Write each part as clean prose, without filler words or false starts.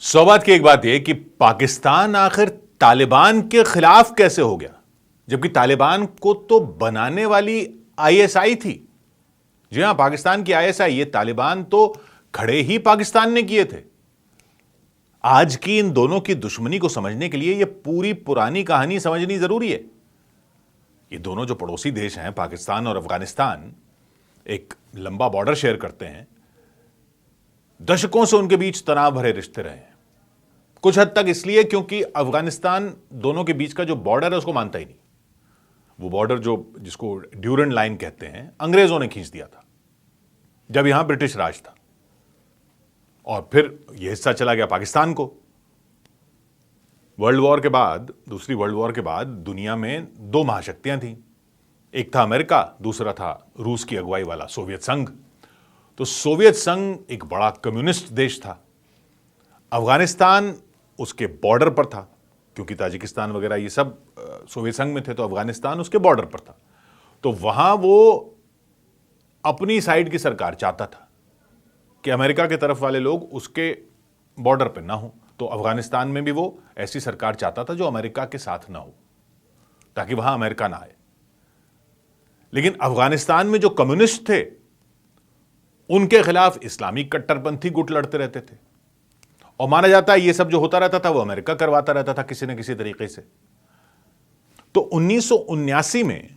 सौबात की एक बात यह कि पाकिस्तान आखिर तालिबान के खिलाफ कैसे हो गया, जबकि तालिबान को तो बनाने वाली आईएसआई थी। जी हां, पाकिस्तान की आईएसआई, ये तालिबान तो खड़े ही पाकिस्तान ने किए थे। आज की इन दोनों की दुश्मनी को समझने के लिए यह पूरी पुरानी कहानी समझनी जरूरी है। ये दोनों जो पड़ोसी देश हैं, पाकिस्तान और अफगानिस्तान, एक लंबा बॉर्डर शेयर करते हैं। दशकों से उनके बीच तनाव भरे रिश्ते रहे हैं, कुछ हद तक इसलिए क्योंकि अफगानिस्तान दोनों के बीच का जो बॉर्डर है उसको मानता ही नहीं। वो बॉर्डर जिसको ड्यूरेंट लाइन कहते हैं, अंग्रेजों ने खींच दिया था जब यहां ब्रिटिश राज था, और फिर यह हिस्सा चला गया पाकिस्तान को। वर्ल्ड वॉर के बाद, दूसरी वर्ल्ड वॉर के बाद दुनिया में दो महाशक्तियां थीं। एक था अमेरिका, दूसरा था रूस की अगुवाई वाला सोवियत संघ। तो सोवियत संघ एक बड़ा कम्युनिस्ट देश था। अफगानिस्तान उसके बॉर्डर पर था, क्योंकि ताजिकिस्तान वगैरह ये सब सोवियत संघ में थे, तो अफगानिस्तान उसके बॉर्डर पर था। तो वहां वो अपनी साइड की सरकार चाहता था कि अमेरिका के तरफ वाले लोग उसके बॉर्डर पर ना हो। तो अफगानिस्तान में भी वो ऐसी सरकार चाहता था जो अमेरिका के साथ ना हो, ताकि वहां अमेरिका ना आए। लेकिन अफगानिस्तान में जो कम्युनिस्ट थे, उनके खिलाफ इस्लामी कट्टरपंथी गुट लड़ते रहते थे, और माना जाता है ये सब जो होता रहता था वो अमेरिका करवाता रहता था किसी न किसी तरीके से। तो 1979 में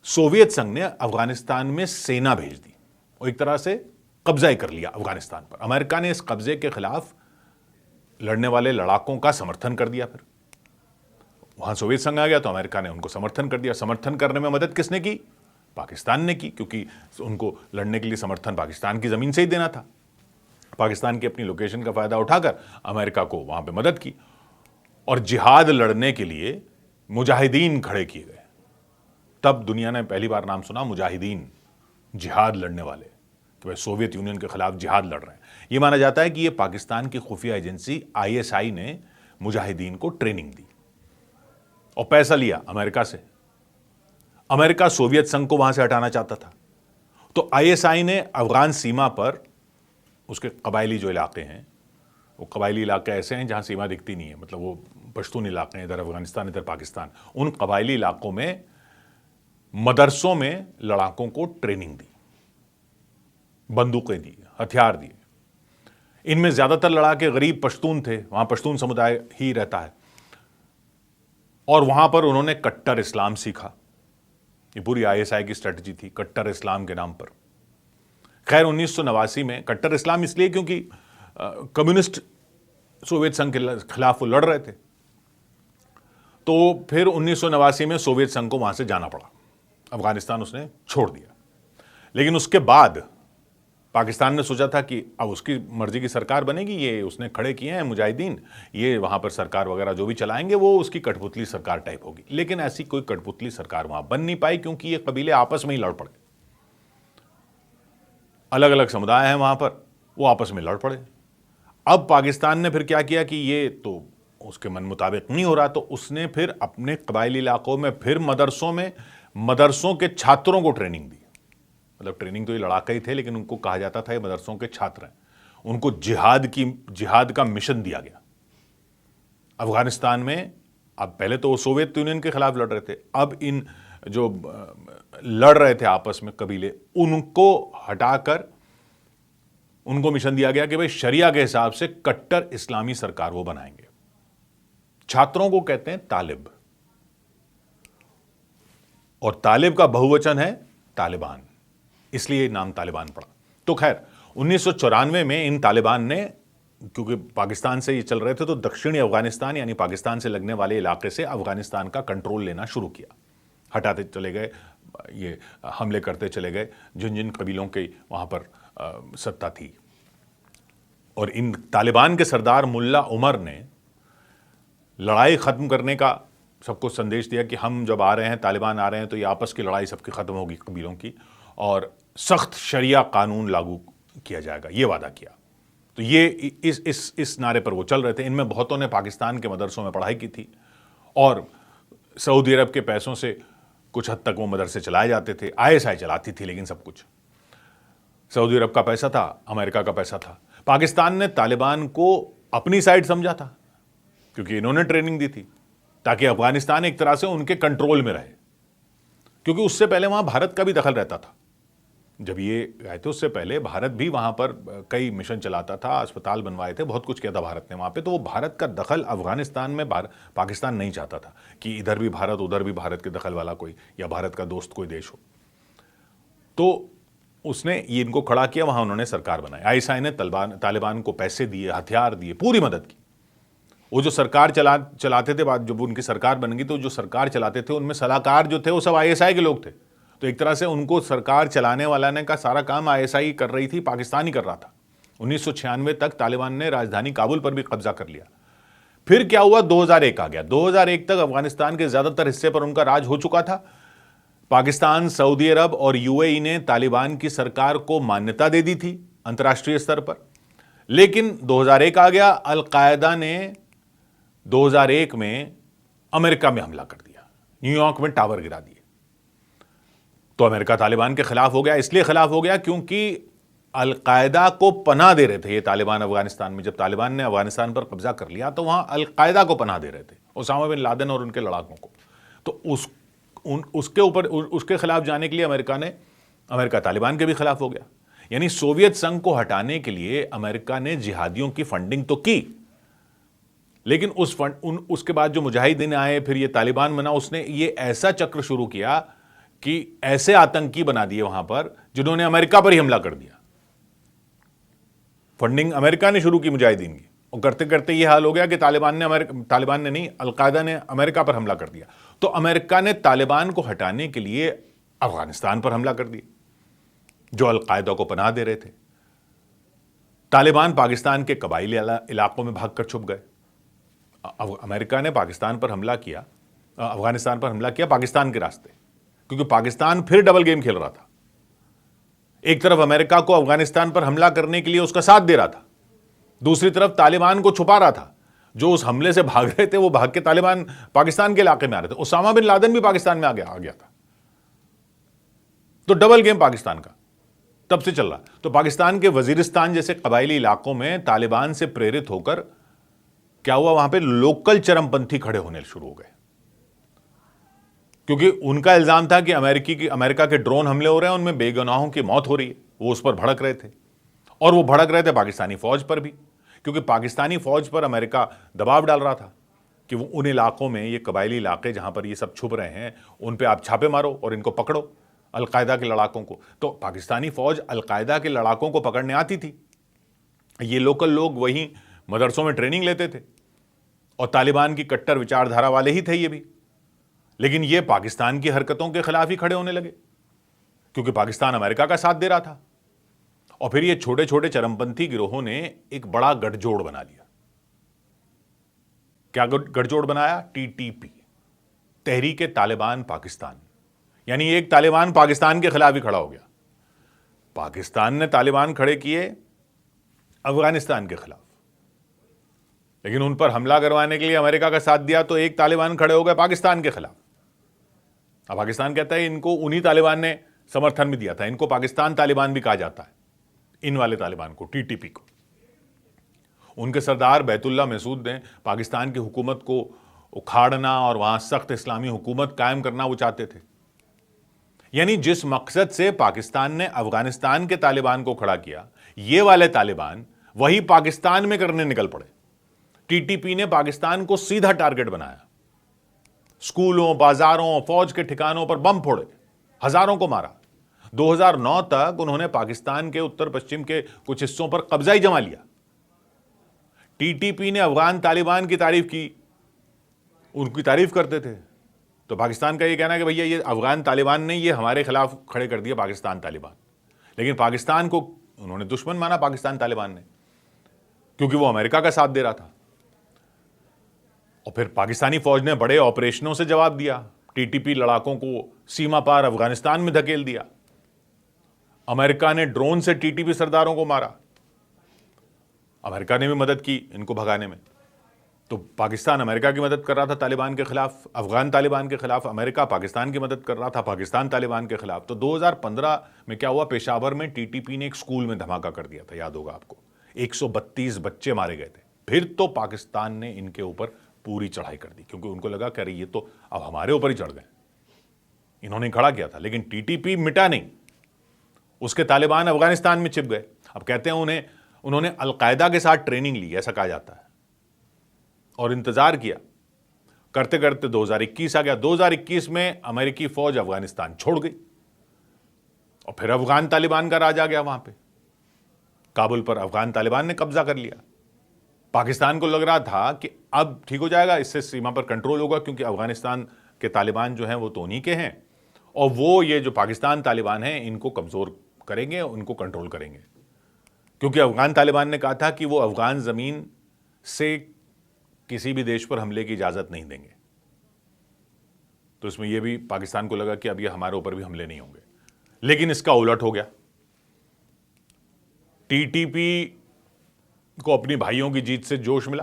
सोवियत संघ ने अफगानिस्तान में सेना भेज दी और एक तरह से कब्जा ही कर लिया अफगानिस्तान पर। अमेरिका ने इस कब्जे के खिलाफ लड़ने वाले लड़ाकों का समर्थन कर दिया। फिर वहां सोवियत संघ आ गया तो अमेरिका ने उनको समर्थन कर दिया। समर्थन करने में मदद किसने की? पाकिस्तान ने की, क्योंकि उनको लड़ने के लिए समर्थन पाकिस्तान की जमीन से ही देना था। पाकिस्तान की अपनी लोकेशन का फायदा उठाकर अमेरिका को वहां पे मदद की, और जिहाद लड़ने के लिए मुजाहिदीन खड़े किए गए। तब दुनिया ने पहली बार नाम सुना मुजाहिदीन, जिहाद लड़ने वाले, कि भाई सोवियत यूनियन के खिलाफ जिहाद लड़ रहे हैं। यह माना जाता है कि यह पाकिस्तान की खुफिया एजेंसी आईएसआई ने मुजाहिदीन को ट्रेनिंग दी और पैसा लिया अमेरिका से। अमेरिका सोवियत संघ को वहां से हटाना चाहता था, तो आईएसआई ने अफगान सीमा पर उसके कबायली जो इलाके हैं, वो कबायली इलाके ऐसे हैं जहां सीमा दिखती नहीं है, मतलब वो पश्तून इलाके हैं, इधर अफगानिस्तान इधर पाकिस्तान, उन कबायली इलाकों में मदरसों में लड़ाकों को ट्रेनिंग दी, बंदूकें दी, हथियार दिए। इनमें ज्यादातर लड़ाके गरीब पश्तून थे, वहां पश्तून समुदाय ही रहता है, और वहां पर उन्होंने कट्टर इस्लाम सीखा। ये पूरी आईएसआई की स्ट्रेटजी थी, कट्टर इस्लाम के नाम पर। खैर 1989 में कट्टर इस्लाम इसलिए क्योंकि कम्युनिस्ट सोवियत संघ के खिलाफ वो लड़ रहे थे, तो फिर 1989 में सोवियत संघ को वहां से जाना पड़ा, अफगानिस्तान उसने छोड़ दिया। लेकिन उसके बाद पाकिस्तान ने सोचा था कि अब उसकी मर्जी की सरकार बनेगी, ये उसने खड़े किए हैं मुजाहिदीन, ये वहां पर सरकार वगैरह जो भी चलाएंगे वो उसकी कठपुतली सरकार टाइप होगी। लेकिन ऐसी कोई कठपुतली सरकार वहां बन नहीं पाई, क्योंकि ये कबीले आपस में ही लड़ पड़े। अलग अलग समुदाय हैं वहां पर, वो आपस में लड़ पड़े। अब पाकिस्तान ने फिर क्या किया कि ये तो उसके मन मुताबिक नहीं हो रहा, तो उसने फिर अपने कबायली इलाकों में फिर मदरसों के छात्रों को ट्रेनिंग दी। मतलब ट्रेनिंग तो ये लड़ाके ही थे, लेकिन उनको कहा जाता था ये मदरसों के छात्र हैं। उनको जिहाद का मिशन दिया गया अफगानिस्तान में। अब पहले तो वो सोवियत यूनियन के खिलाफ लड़ रहे थे, अब इन जो लड़ रहे थे आपस में कबीले, उनको हटाकर उनको मिशन दिया गया कि भाई शरिया के हिसाब से कट्टर इस्लामी सरकार वो बनाएंगे। छात्रों को कहते हैं तालिब, और तालिब का बहुवचन है तालिबान, इसलिए नाम तालिबान पड़ा। तो खैर 1994 में इन तालिबान ने, क्योंकि पाकिस्तान से ये चल रहे थे, तो दक्षिणी अफगानिस्तान यानी पाकिस्तान से लगने वाले इलाके से अफगानिस्तान का कंट्रोल लेना शुरू किया। हटाते चले गए, ये हमले करते चले गए जिन जिन कबीलों के वहां पर सत्ता थी। और इन तालिबान के सरदार मुल्ला उमर ने लड़ाई खत्म करने का सबको संदेश दिया कि हम जब आ रहे हैं, तालिबान आ रहे हैं, तो ये आपस की लड़ाई सबकी खत्म होगी कबीलों की, और सख्त शरिया कानून लागू किया जाएगा, ये वादा किया। तो ये इस नारे पर वो चल रहे थे। इनमें बहुतों ने पाकिस्तान के मदरसों में पढ़ाई की थी, और सऊदी अरब के पैसों से कुछ हद तक वो मदरसे चलाए जाते थे। आईएसआई चलाती थी, लेकिन सब कुछ सऊदी अरब का पैसा था, अमेरिका का पैसा था। पाकिस्तान ने तालिबान को अपनी साइड समझा था, क्योंकि इन्होंने ट्रेनिंग दी थी ताकि अफगानिस्तान एक तरह से उनके कंट्रोल में रहे, क्योंकि उससे पहले वहां भारत का भी दखल रहता था। जब ये गए थे उससे पहले भारत भी वहां पर कई मिशन चलाता था, अस्पताल बनवाए थे, बहुत कुछ किया था भारत ने वहां पे। तो वो भारत का दखल अफगानिस्तान में पाकिस्तान नहीं चाहता था कि इधर भी भारत उधर भी भारत के दखल वाला कोई या भारत का दोस्त कोई देश हो। तो उसने ये इनको खड़ा किया, वहां उन्होंने सरकार बनाई। आईएसआई ने तालिबान को पैसे दिए, हथियार दिए, पूरी मदद की। वो जो सरकार चलाते थे, बाद जब उनकी सरकार बन गई तो जो सरकार चलाते थे उनमें सलाहकार जो थे वो सब आईएसआई के लोग थे। तो एक तरह से उनको सरकार चलाने वाला ने का सारा काम आईएसआई कर रही थी, पाकिस्तान ही कर रहा था। 1996 तक तालिबान ने राजधानी काबुल पर भी कब्जा कर लिया। फिर क्या हुआ, 2001 आ गया। 2001 तक अफगानिस्तान के ज्यादातर हिस्से पर उनका राज हो चुका था। पाकिस्तान, सऊदी अरब और यूएई ने तालिबान की सरकार को मान्यता दे दी थी अंतर्राष्ट्रीय स्तर पर। लेकिन 2001 आ गया, अलकायदा ने 2001 में अमेरिका में हमला कर दिया, न्यूयॉर्क में टावर गिरा दिए। तो अमेरिका तालिबान के खिलाफ हो गया। इसलिए खिलाफ हो गया क्योंकि अलकायदा को पनाह दे रहे थे ये तालिबान अफगानिस्तान में। जब तालिबान ने अफगानिस्तान पर कब्जा कर लिया तो वहां अलकायदा को पनाह दे रहे थे, ओसामा बिन लादेन और उनके लड़ाकों को। तो उसके खिलाफ जाने के लिए अमेरिका तालिबान के भी खिलाफ हो गया। यानी सोवियत संघ को हटाने के लिए अमेरिका ने जिहादियों की फंडिंग तो की, लेकिन उसके बाद जो मुजाहिदीन आए, फिर ये तालिबान बना, उसने ये ऐसा चक्र शुरू किया कि ऐसे आतंकी बना दिए वहां पर जिन्होंने अमेरिका पर ही हमला कर दिया। फंडिंग अमेरिका ने शुरू की मुजाहिदीन की, और करते करते ये हाल हो गया कि तालिबान ने नहीं, अलकायदा ने अमेरिका पर हमला कर दिया। तो अमेरिका ने तालिबान को हटाने के लिए अफगानिस्तान पर हमला कर दिया, जो अलकायदा को पनाह दे रहे थे। तालिबान पाकिस्तान के कबायली इलाकों में भागकर छुप गए। अमेरिका ने अफगानिस्तान पर हमला किया पाकिस्तान के रास्ते, क्योंकि पाकिस्तान फिर डबल गेम खेल रहा था। एक तरफ अमेरिका को अफगानिस्तान पर हमला करने के लिए उसका साथ दे रहा था, दूसरी तरफ तालिबान को छुपा रहा था। जो उस हमले से भाग रहे थे वो भाग के तालिबान पाकिस्तान के इलाके में आ रहे थे। ओसामा बिन लादेन भी पाकिस्तान में आ गया था। तो डबल गेम पाकिस्तान का तब से चल रहा। तो पाकिस्तान के वजीरिस्तान जैसे कबायली इलाकों में तालिबान से प्रेरित होकर क्या हुआ, वहां पे लोकल चरमपंथी खड़े होने शुरू हो गए, क्योंकि उनका इल्जाम था कि अमेरिका के ड्रोन हमले हो रहे हैं, उनमें बेगुनाहों की मौत हो रही है। वो उस पर भड़क रहे थे, और वो भड़क रहे थे पाकिस्तानी फौज पर भी, क्योंकि पाकिस्तानी फौज पर अमेरिका दबाव डाल रहा था कि वो उन इलाकों में, ये कबायली इलाके जहां पर ये सब छुप रहे हैं, उन पे आप छापे मारो और इनको पकड़ो, अलकायदा के लड़ाकों को। तो पाकिस्तानी फौज अलकायदा के लड़ाकों को पकड़ने आती थी। ये लोकल लोग वहीं मदरसों में ट्रेनिंग लेते थे, और तालिबान की कट्टर विचारधारा वाले ही थे ये भी। लेकिन ये पाकिस्तान की हरकतों के खिलाफ ही खड़े होने लगे, क्योंकि पाकिस्तान अमेरिका का साथ दे रहा था। और फिर ये छोटे छोटे चरमपंथी गिरोहों ने एक बड़ा गठजोड़ बना लिया। क्या गठजोड़ बनाया? टीटीपी, तहरीक तालिबान पाकिस्तान। यानी एक तालिबान पाकिस्तान के खिलाफ ही खड़ा हो गया। पाकिस्तान ने तालिबान खड़े किए अफगानिस्तान के खिलाफ, लेकिन उन पर हमला करवाने के लिए अमेरिका का साथ दिया, तो एक तालिबान खड़े हो गए पाकिस्तान के खिलाफ। अब पाकिस्तान कहता है इनको उन्हीं तालिबान ने समर्थन भी दिया था, इनको पाकिस्तान तालिबान भी कहा जाता है, इन वाले तालिबान को, टीटीपी को। उनके सरदार बैतुल्ला महसूद ने पाकिस्तान की हुकूमत को उखाड़ना और वहां सख्त इस्लामी हुकूमत कायम करना वो चाहते थे। यानी जिस मकसद से पाकिस्तान ने अफगानिस्तान के तालिबान को खड़ा किया, ये वाले तालिबान वही पाकिस्तान में करने निकल पड़े। टीटीपी ने पाकिस्तान को सीधा टारगेट बनाया, स्कूलों, बाजारों, फौज के ठिकानों पर बम फोड़े, हजारों को मारा। 2009 तक उन्होंने पाकिस्तान के उत्तर पश्चिम के कुछ हिस्सों पर कब्जा ही जमा लिया। टीटीपी ने अफगान तालिबान की तारीफ की, उनकी तारीफ करते थे। तो पाकिस्तान का ये कहना है कि भैया ये अफगान तालिबान ने ये हमारे खिलाफ खड़े कर दिया पाकिस्तान तालिबान। लेकिन पाकिस्तान को उन्होंने दुश्मन माना, पाकिस्तान तालिबान ने, क्योंकि वो अमेरिका का साथ दे रहा था। और फिर पाकिस्तानी फौज ने बड़े ऑपरेशनों से जवाब दिया, टीटीपी लड़ाकों को सीमा पार अफगानिस्तान में धकेल दिया। अमेरिका ने ड्रोन से टीटीपी सरदारों को मारा, अमेरिका ने भी मदद की इनको भगाने में। तो पाकिस्तान अमेरिका की मदद कर रहा था तालिबान के खिलाफ, अफगान तालिबान के खिलाफ। अमेरिका पाकिस्तान की मदद कर रहा था, पाकिस्तान तालिबान के खिलाफ। तो 2015 में क्या हुआ, पेशावर में टीटीपी ने एक स्कूल में धमाका कर दिया था, याद होगा आपको। 132 बच्चे मारे गए थे। फिर तो पाकिस्तान ने इनके ऊपर पूरी चढ़ाई कर दी, क्योंकि उनको लगा कि अरे ये तो अब हमारे ऊपर ही चढ़ गए। इन्होंने खड़ा किया था, लेकिन टीटीपी मिटा नहीं, उसके तालिबान अफगानिस्तान में छिप गए। अब कहते हैं उन्होंने अलकायदा के साथ ट्रेनिंग ली, ऐसा कहा जाता है, और इंतजार किया। करते करते 2021 आ गया। 2021 में अमेरिकी फौज अफगानिस्तान छोड़ गई और फिर अफगान तालिबान का राज आ गया। वहां पे काबुल पर अफगान तालिबान ने कब्जा कर लिया। पाकिस्तान को लग रहा था कि अब ठीक हो जाएगा, इससे सीमा पर कंट्रोल होगा, क्योंकि अफगानिस्तान के तालिबान जो हैं वो तो उन्हीं के हैं, और वो ये जो पाकिस्तान तालिबान हैं इनको कमज़ोर करेंगे, उनको कंट्रोल करेंगे। क्योंकि अफगान तालिबान ने कहा था कि वो अफगान ज़मीन से किसी भी देश पर हमले की इजाज़त नहीं देंगे। तो इसमें यह भी पाकिस्तान को लगा कि अब ये हमारे ऊपर भी हमले नहीं होंगे, लेकिन इसका उलट हो गया। टीटीपी को अपनी भाइयों की जीत से जोश मिला।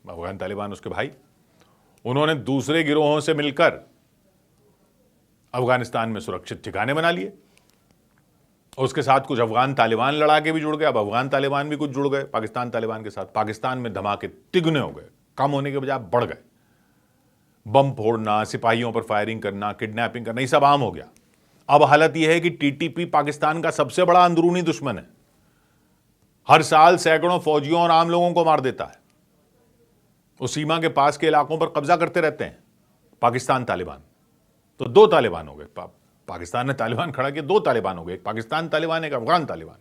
अफगान तालिबान उसके भाई, उन्होंने दूसरे गिरोहों से मिलकर अफगानिस्तान में सुरक्षित ठिकाने बना लिए, और उसके साथ कुछ अफगान तालिबान लड़ा के भी जुड़ गए। अब अफगान तालिबान भी कुछ जुड़ गए पाकिस्तान तालिबान के साथ। पाकिस्तान में धमाके तिगुने हो गए, कम होने के बजाय बढ़ गए। बम फोड़ना, सिपाहियों पर फायरिंग करना, किडनैपिंग करना, ये सब आम हो गया। अब हालत यह है कि टीटीपी पाकिस्तान का सबसे बड़ा अंदरूनी दुश्मन है। हर साल सैकड़ों फौजियों और आम लोगों को मार देता है। वो सीमा के पास के इलाकों पर कब्जा करते रहते हैं पाकिस्तान तालिबान। तो दो तालिबान हो गए। पाकिस्तान ने तालिबान खड़ा किया, दो तालिबान हो गए, एक पाकिस्तान तालिबान, एक अफगान तालिबान।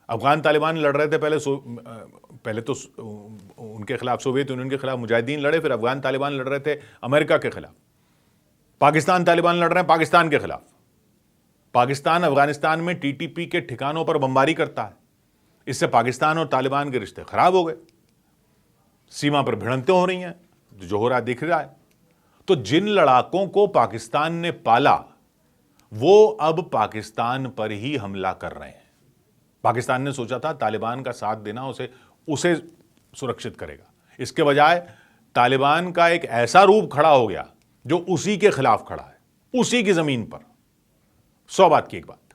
अफगान तालिबान लड़ रहे थे पहले तो उनके खिलाफ सोवियत यूनियन के खिलाफ मुजाहिदीन लड़े, फिर अफगान तालिबान लड़ रहे थे अमेरिका के खिलाफ। पाकिस्तान तालिबान लड़ रहे हैं पाकिस्तान के खिलाफ। पाकिस्तान अफगानिस्तान में टीटीपी के ठिकानों पर बमबारी करता है। इससे पाकिस्तान और तालिबान के रिश्ते खराब हो गए। सीमा पर भिड़ंतें हो रही हैं, जो हो रहा दिख रहा है। तो जिन लड़ाकों को पाकिस्तान ने पाला वो अब पाकिस्तान पर ही हमला कर रहे हैं। पाकिस्तान ने सोचा था तालिबान का साथ देना उसे सुरक्षित करेगा, इसके बजाय तालिबान का एक ऐसा रूप खड़ा हो गया जो उसी के खिलाफ खड़ा है, उसी की जमीन पर। 100 बात की एक बात।